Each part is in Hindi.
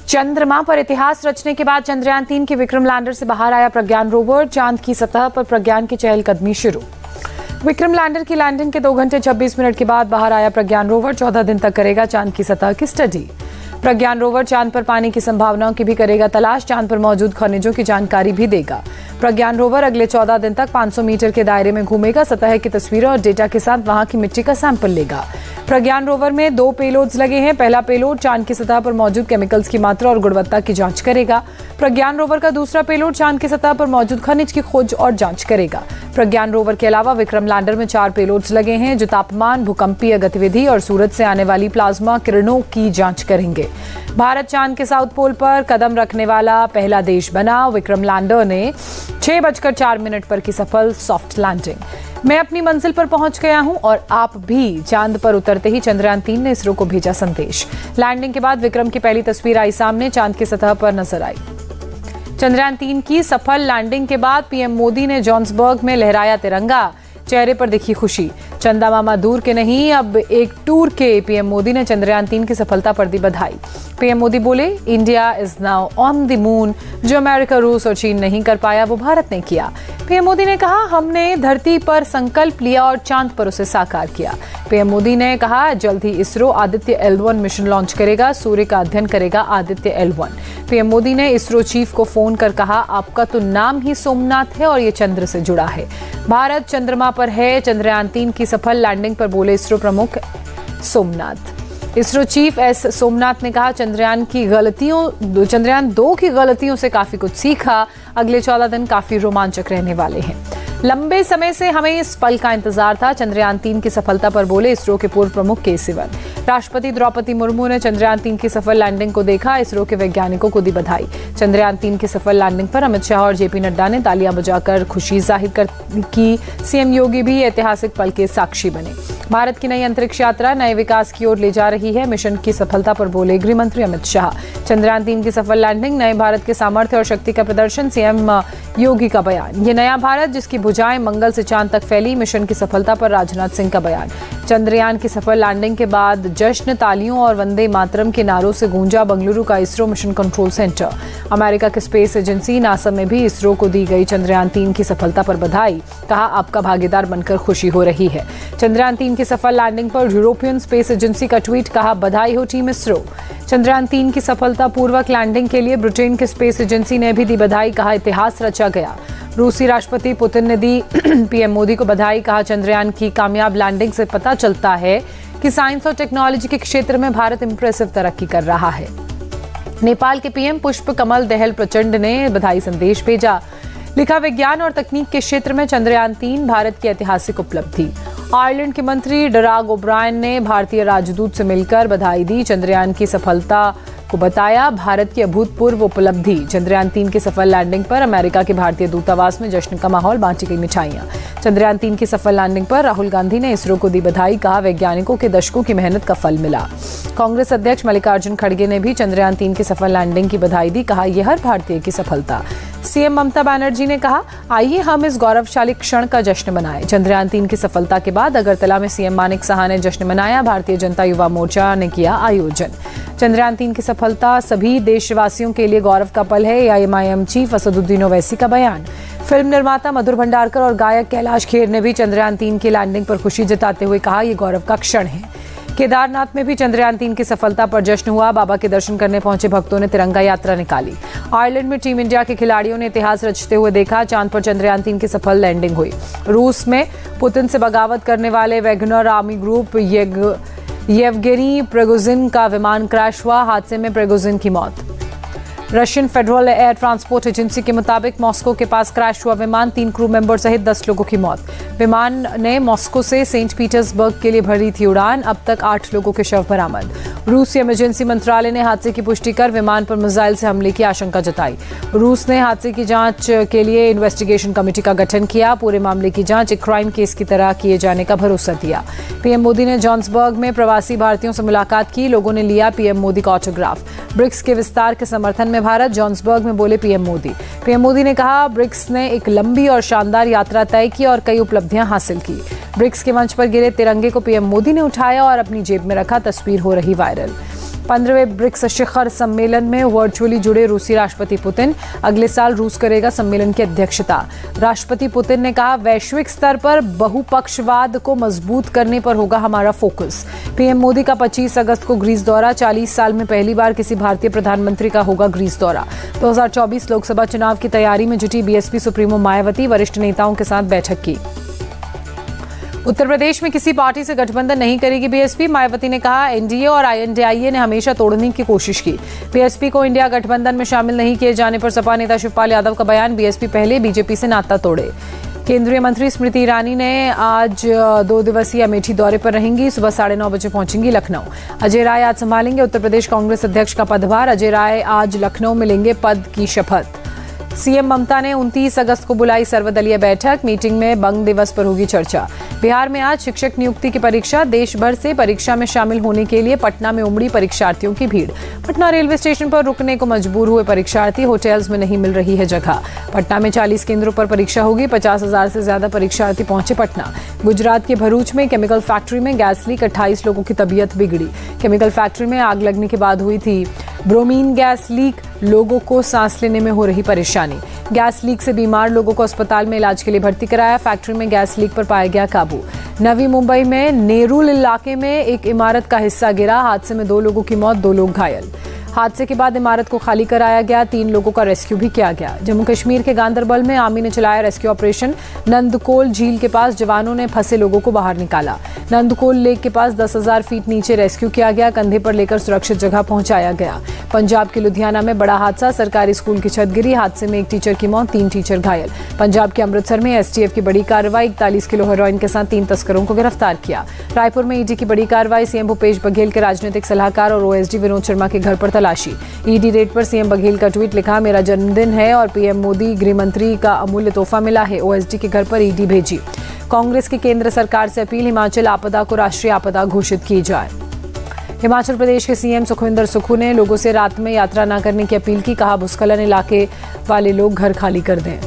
चंद्रमा पर इतिहास रचने के बाद चंद्रयान 3 के विक्रम लैंडर से बाहर आया प्रज्ञान रोवर। चांद की सतह पर प्रज्ञान की चहलकदमी शुरू। विक्रम लैंडर की लैंडिंग के 2 घंटे 26 मिनट के बाद बाहर आया प्रज्ञान रोवर। 14 दिन तक करेगा चांद की सतह की स्टडी। प्रज्ञान रोवर चांद पर पानी की संभावनाओं की भी करेगा तलाश। चांद पर मौजूद खनिजों की जानकारी भी देगा। प्रज्ञान रोवर अगले 14 दिन तक 500 मीटर के दायरे में घूमेगा। सतह की तस्वीरों और डेटा के साथ वहां की मिट्टी का सैंपल लेगा। प्रज्ञान रोवर में 2 पेलोड्स लगे हैं। पहला पेलोड चांद की सतह पर मौजूद केमिकल्स की मात्रा और गुणवत्ता की जांच करेगा। प्रज्ञान रोवर का दूसरा पेलोड चांद की सतह पर मौजूद खनिज की खोज और जांच करेगा। प्रज्ञान रोवर के अलावा विक्रम लैंडर में 4 पेलोड्स लगे हैं जो तापमान, भूकंपीय गतिविधि और सूरज से आने वाली प्लाज्मा किरणों की जांच करेंगे। भारत चांद के साउथ पोल पर कदम रखने वाला पहला देश बना। विक्रम लैंडर ने 6:04 पर की सफल सॉफ्ट लैंडिंग। मैं अपनी मंजिल पर पहुंच गया हूं और आप भी। चांद पर उतरते ही चंद्रयान 3 ने इसरो को भेजा संदेश। लैंडिंग के बाद विक्रम की पहली तस्वीर आई सामने, चांद की सतह पर नजर आई। चंद्रयान 3 की सफल लैंडिंग के बाद पीएम मोदी ने जोहान्सबर्ग में लहराया तिरंगा। चेहरे पर दिखी खुशी। चंदा मामा दूर के नहीं, अब एक टूर के पीएम मोदी ने चंद्रयान 3 की सफलता पर दी बधाई। पीएम मोदी बोले, India is now on the moon. जो अमेरिका, रूस और चीन नहीं कर पाया वो भारत ने किया। पीएम मोदी ने कहा, हमने धरती पर संकल्प लिया और चांद पर उसे साकार किया। पीएम मोदी ने कहा, जल्द ही ISRO Aditya L1 mission launch करेगा। सूर्य का अध्ययन करेगा आदित्य L1। पीएम मोदी ने इसरो चीफ को फोन कर कहा, आपका तो नाम ही सोमनाथ है और ये चंद्र से जुड़ा है। भारत चंद्रमा पर है। चंद्रयान 3 की सफल लैंडिंग पर बोले इसरो प्रमुख सोमनाथ। इसरो चीफ एस सोमनाथ ने कहा, चंद्रयान 2 की गलतियों से काफी कुछ सीखा। अगले 14 दिन काफी रोमांचक रहने वाले हैं। लंबे समय से हमें इस पल का इंतजार था। चंद्रयान 3 की सफलता पर बोले इसरो के पूर्व प्रमुख के सिवन। राष्ट्रपति द्रौपदी मुर्मू ने चंद्रयान 3 की सफल लैंडिंग को देखा। इसरो के वैज्ञानिकों को दी बधाई। चंद्रयान 3 की सफल लैंडिंग पर अमित शाह और जेपी नड्डा ने तालियां बजाकर खुशी जाहिर की। सीएम योगी भी ऐतिहासिक पल के साक्षी बने। भारत की नई अंतरिक्ष यात्रा नए विकास की ओर ले जा रही है। मिशन की सफलता पर बोले गृह मंत्री अमित शाह। चंद्रयान 3 की सफल लैंडिंग नए भारत के सामर्थ्य और शक्ति का प्रदर्शन, सीएम योगी का बयान। ये नया भारत जिसकी भुजाएं मंगल से चांद तक फैली। मिशन की सफलता पर राजनाथ सिंह का बयान। चंद्रयान की सफल लैंडिंग के बाद जश्न, तालियों और वंदे मातरम के नारों से गूंजा बंगलुरु का ISRO mission control centre. America के स्पेस एजेंसी नासा में भी इसरो को दी गई चंद्रयान 3 की सफलता पर बधाई। कहा, आपका भागीदार बनकर खुशी हो रही है। चंद्रयान 3 की सफल लैंडिंग पर यूरोपियन स्पेस एजेंसी का ट्वीट। कहा, बधाई हो टीम इसरो। चंद्रयान 3 की सफलतापूर्वक लैंडिंग के लिए ब्रिटेन के स्पेस एजेंसी ने भी दी बधाई। कहा, इतिहास रचा गया। रूसी राष्ट्रपति पुतिन ने दी पीएम मोदी को बधाई। कहा, चंद्रयान की कामयाब लैंडिंग से पता चलता है कि साइंस और टेक्नोलॉजी के क्षेत्र में भारत इंप्रेसिव तरक्की कर रहा है। नेपाल के पीएम पुष्प कमल दहल प्रचंड ने बधाई संदेश भेजा। लिखा, विज्ञान और तकनीक के क्षेत्र में चंद्रयान 3 भारत की ऐतिहासिक उपलब्धि। आयरलैंड के मंत्री डराग ओब्रायन ने भारतीय राजदूत से मिलकर बधाई दी। चंद्रयान की सफलता को बताया भारत की अभूतपूर्व उपलब्धि। चंद्रयान 3 की सफल लैंडिंग पर अमेरिका के भारतीय दूतावास में जश्न का माहौल, बांटी गई मिठाइयां। चंद्रयान 3 की सफल लैंडिंग पर राहुल गांधी ने इसरो को दी बधाई। कहा, वैज्ञानिकों के दशकों की मेहनत का फल मिला। कांग्रेस अध्यक्ष मल्लिकार्जुन खड़गे ने भी चंद्रयान 3 की सफल लैंडिंग की बधाई दी। कहा, यह हर भारतीय की सफलता। सीएम ममता बनर्जी ने कहा, आइए हम इस गौरवशाली क्षण का जश्न मनाएं। चंद्रयान 3 की सफलता के बाद अगरतला में सीएम मानिक साहा ने जश्न मनाया। भारतीय जनता युवा मोर्चा ने किया आयोजन। चंद्रयान 3 की सफलता सभी देशवासियों के लिए गौरव का पल है। एआईएमआईएम चीफ असदुद्दीन ओवैसी का बयान। फिल्म निर्माता मधुर भंडारकर और गायक कैलाश खेर ने भी चंद्रयान 3 की लैंडिंग पर खुशी जताते हुए कहा, यह गौरव का क्षण है। केदारनाथ में भी चंद्रयान 3 की सफलता पर जश्न हुआ। बाबा के दर्शन करने पहुंचे भक्तों ने तिरंगा यात्रा निकाली। आयरलैंड में टीम इंडिया के खिलाड़ियों ने इतिहास रचते हुए देखा। चांद पर चंद्रयान 3 की सफल लैंडिंग हुई। रूस में पुतिन से बगावत करने वाले Wagner army group Yevgeny Prigozhin का विमान क्रैश हुआ। हादसे में प्रिगोजिन की मौत। Russian federal air transport agency के मुताबिक मॉस्को के पास क्रैश हुआ विमान, 3 क्रू मेंबर सहित 10 लोगों की मौत। विमान ने मॉस्को से सेंट पीटर्सबर्ग के लिए भरी थी उड़ान। अब तक 8 लोगों के शव बरामद। रूसी इमरजेंसी मंत्रालय ने हादसे की पुष्टि कर विमान पर मिसाइल से हमले की आशंका जताई। रूस ने हादसे की जांच के लिए इन्वेस्टिगेशन कमेटी का गठन किया। पूरे मामले की जांच एक क्राइम केस की तरह किए जाने का भरोसा दिया। पीएम मोदी ने जोहान्सबर्ग में प्रवासी भारतीयों से मुलाकात की। लोगों ने लिया पीएम मोदी का ऑटोग्राफ। ब्रिक्स के विस्तार के समर्थन में भारत, जोहान्सबर्ग में बोले पीएम मोदी। पीएम मोदी ने कहा, ब्रिक्स ने एक लंबी और शानदार यात्रा तय की और कई उपलब्धियां हासिल की। ब्रिक्स के मंच पर गिरे तिरंगे को पीएम मोदी ने उठाया और अपनी जेब में रखा। तस्वीर हो रही वायरल। 15वें ब्रिक्स शिखर सम्मेलन में वर्चुअली जुड़े रूसी राष्ट्रपति पुतिन। अगले साल रूस करेगा सम्मेलन की अध्यक्षता। राष्ट्रपति पुतिन ने कहा, वैश्विक स्तर पर बहुपक्षवाद को मजबूत करने पर होगा हमारा फोकस। पीएम मोदी का 25 अगस्त को ग्रीस दौरा। 40 साल में पहली बार किसी भारतीय प्रधानमंत्री का होगा ग्रीस दौरा। 2024 लोकसभा चुनाव की तैयारी में जुटी बीएसपी सुप्रीमो मायावती, वरिष्ठ नेताओं के साथ बैठक की। उत्तर प्रदेश में किसी पार्टी से गठबंधन नहीं करेगी बीएसपी। मायावती ने कहा, एनडीए और आईएनडीआईए ने हमेशा तोड़ने की कोशिश की। बीएसपी को इंडिया गठबंधन में शामिल नहीं किए जाने पर सपा नेता शिवपाल यादव का बयान। बीएसपी पहले बीजेपी से नाता तोड़े। केंद्रीय मंत्री स्मृति ईरानी ने आज 2 दिवसीय अमेठी दौरे पर रहेंगी। सुबह 9:30 बजे पहुंचेंगी लखनऊ। अजय राय आज संभालेंगे उत्तर प्रदेश कांग्रेस अध्यक्ष का पदभार। अजय राय आज लखनऊ में लेंगे पद की शपथ। सीएम ममता ने 29 अगस्त को बुलाई सर्वदलीय बैठक। मीटिंग में बंग दिवस पर होगी चर्चा। बिहार में आज शिक्षक नियुक्ति की परीक्षा। देश भर से परीक्षा में शामिल होने के लिए पटना में उमड़ी परीक्षार्थियों की भीड़। पटना रेलवे स्टेशन पर रुकने को मजबूर हुए परीक्षार्थी। होटल्स में नहीं मिल रही है जगह। पटना में 40 केंद्रों पर परीक्षा होगी। 50,000 से ज्यादा परीक्षार्थी पहुंचे पटना। गुजरात के भरूच में केमिकल फैक्ट्री में गैस लीक, 28 लोगों की तबीयत बिगड़ी। केमिकल फैक्ट्री में आग लगने के बाद हुई थी ब्रोमीन गैस लीक। लोगों को सांस लेने में हो रही परेशानी। गैस लीक से बीमार लोगों को अस्पताल में इलाज के लिए भर्ती कराया। फैक्ट्री में गैस लीक पर पाया गया काबू। नवी मुंबई में नेरुल इलाके में एक इमारत का हिस्सा गिरा। हादसे में 2 लोगों की मौत, 2 लोग घायल। हादसे के बाद इमारत को खाली कराया गया। 3 लोगों का रेस्क्यू भी किया गया। जम्मू कश्मीर के गांदरबल में आर्मी ने चलाया रेस्क्यू ऑपरेशन। नंदकोल झील के पास जवानों ने फंसे लोगों को बाहर निकाला। नंदकोल लेक के पास 10,000 फीट नीचे रेस्क्यू किया गया। कंधे पर लेकर सुरक्षित जगह पहुंचाया गया। पंजाब के लुधियाना में बड़ा हादसा। सरकारी स्कूल की छत गिरी। हादसे में 1 टीचर की मौत, 3 टीचर घायल। पंजाब के अमृतसर में एसटीएफ की बड़ी कार्रवाई। 41 किलो हेरोइन के साथ 3 तस्करों को गिरफ्तार किया। रायपुर में ईडी की बड़ी कार्रवाई। सीएम भूपेश बघेल के राजनीतिक सलाहकार और ओएसडी विनोद शर्मा के घर पर तलाशी। ईडी रेड पर सीएम बघेल का ट्वीट लिखा, मेरा जन्मदिन है और पीएम मोदी गृह मंत्री का अमूल्य तोहफा मिला है। ओएसडी के घर पर ईडी भेजी। कांग्रेस की केंद्र सरकार से अपील, हिमाचल आपदा को राष्ट्रीय आपदा घोषित की जाए। हिमाचल प्रदेश के सीएम सुखविंदर सुक्खू ने लोगों से रात में यात्रा न करने की अपील की। कहा, भूस्खलन इलाके वाले लोग घर खाली कर दें।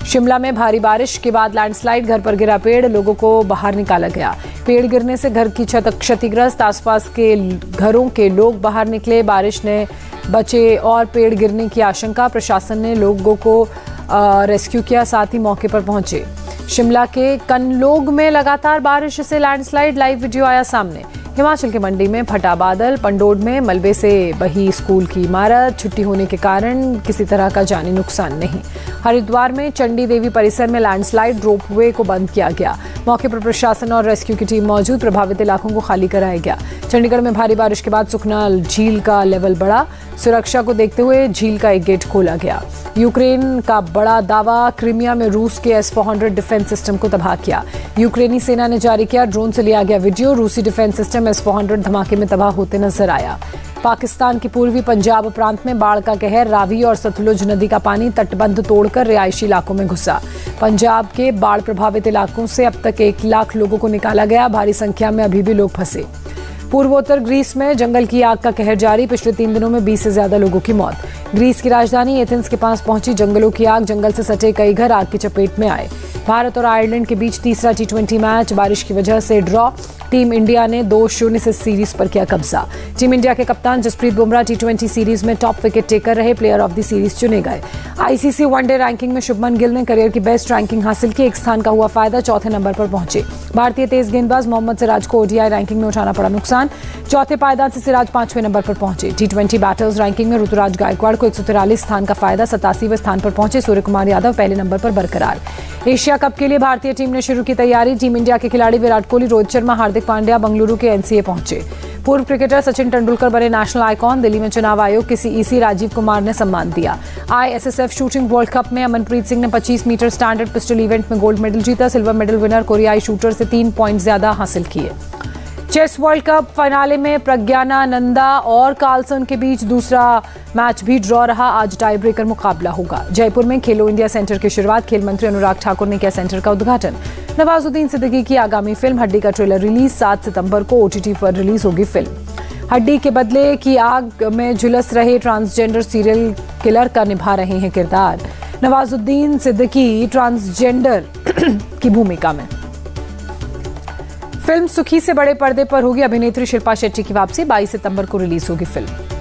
शिमला में भारी बारिश के बाद लैंडस्लाइड। घर पर गिरा पेड़, लोगों को बाहर निकाला गया। पेड़ गिरने से घर की छत क्षतिग्रस्त। आसपास के घरों के लोग बाहर निकले। बारिश ने बचे और पेड़ गिरने की आशंका। प्रशासन ने लोगों को रेस्क्यू किया, साथ ही मौके पर पहुंचे। शिमला के कनलोग में लगातार बारिश से लैंडस्लाइड। लाइव वीडियो आया सामने। हिमाचल के मंडी में फटा बादल। पंडोड में मलबे से बही स्कूल की इमारत। छुट्टी होने के कारण किसी तरह का जानी नुकसान नहीं। हरिद्वार में चंडी देवी परिसर में लैंडस्लाइड। रोपवे को बंद किया गया। मौके पर प्रशासन और रेस्क्यू की टीम मौजूद। प्रभावित इलाकों को खाली कराया गया। चंडीगढ़ में भारी बारिश के बाद सुखना झील का लेवल बढ़ा। सुरक्षा को देखते हुए झील का एक गेट खोला गया। यूक्रेन का बड़ा दावा, क्रीमिया में रूस के S-400 डिफेंस सिस्टम को तबाह किया। यूक्रेनी सेना ने जारी किया ड्रोन से लिया गया वीडियो। रूसी डिफेंस सिस्टम S-400 धमाके में तबाह होते नजर आया। पाकिस्तान के पूर्वी पंजाब प्रांत में बाढ़ का कहर। रावी और सतलुज नदी का पानी तटबंध तोड़कर रिहायशी इलाकों में घुसा। पंजाब के बाढ़ प्रभावित इलाकों से अब तक 1 लाख लोगों को निकाला गया। भारी संख्या में अभी भी लोग फंसे। पूर्वोत्तर ग्रीस में जंगल की आग का कहर जारी। पिछले 3 दिनों में 20 से ज्यादा लोगों की मौत। ग्रीस की राजधानी एथेंस के पास पहुंची जंगलों की आग। जंगल से सटे कई घर आग की चपेट में आए। भारत और आयरलैंड के बीच तीसरा T20 मैच बारिश की वजह से ड्रॉ। टीम इंडिया ने 2-0 से सीरीज पर किया कब्जा। टीम इंडिया के कप्तान जसप्रीत बुमराह T20 सीरीज में टॉप विकेट टेकर रहे। प्लेयर ऑफ द सीरीज चुने गए। आईसीसी वनडे रैंकिंग में शुभमन गिल ने करियर की बेस्ट रैंकिंग हासिल की। 1 स्थान का हुआ फायदा, 4थे नंबर पर पहुंचे। भारतीय तेज गेंदबाज मोहम्मद सिराज को ओडीआई रैंकिंग में उठाना पड़ा नुकसान। 4थे पायदान से सिराज 5वें नंबर पर पहुंचे। T20 बैटर्स रैंकिंग में ऋतुराज गायकवाड़ को 143 स्थान का फायदा, 87वें स्थान पर पहुंचे। सूर्य कुमार यादव पहले नंबर पर बरकरार। एशिया कप के लिए भारतीय टीम ने शुरू की तैयारी। टीम इंडिया के खिलाड़ी विराट कोहली, रोहित शर्मा, हार्दिक पांड्या बंगलुरु के एनसीए पहुंचे। पूर्व क्रिकेटर सचिन तेंदुलकर बने नेशनल आइकॉन। दिल्ली में चुनाव आयोग के सीईसी राजीव कुमार ने सम्मान दिया। ISSF शूटिंग वर्ल्ड कप में अमनप्रीत सिंह ने 25 मीटर स्टैंडर्ड पिस्टल इवेंट में गोल्ड मेडल जीता। सिल्वर मेडल विनर कोरियाई शूटर से 3 पॉइंट ज्यादा हासिल किए। चेस वर्ल्ड कप फाइनले में प्रज्ञानानंदा और कार्लसन के बीच दूसरा मैच भी ड्रॉ रहा। आज टाई ब्रेकर मुकाबला होगा। जयपुर में खेलो इंडिया सेंटर की शुरुआत। खेल मंत्री अनुराग ठाकुर ने किया सेंटर का उद्घाटन। नवाजुद्दीन सिद्दीकी की आगामी फिल्म हड्डी का ट्रेलर रिलीज। 7 सितंबर को OTT पर रिलीज होगी फिल्म। हड्डी के बदले की आग में झुलस रहे ट्रांसजेंडर सीरियल किलर का निभा रहे हैं किरदार। नवाजुद्दीन सिद्दीकी ट्रांसजेंडर की भूमिका में। फिल्म सुखी से बड़े पर्दे पर होगी अभिनेत्री शिल्पा शेट्टी की वापसी। 22 सितंबर को रिलीज होगी फिल्म।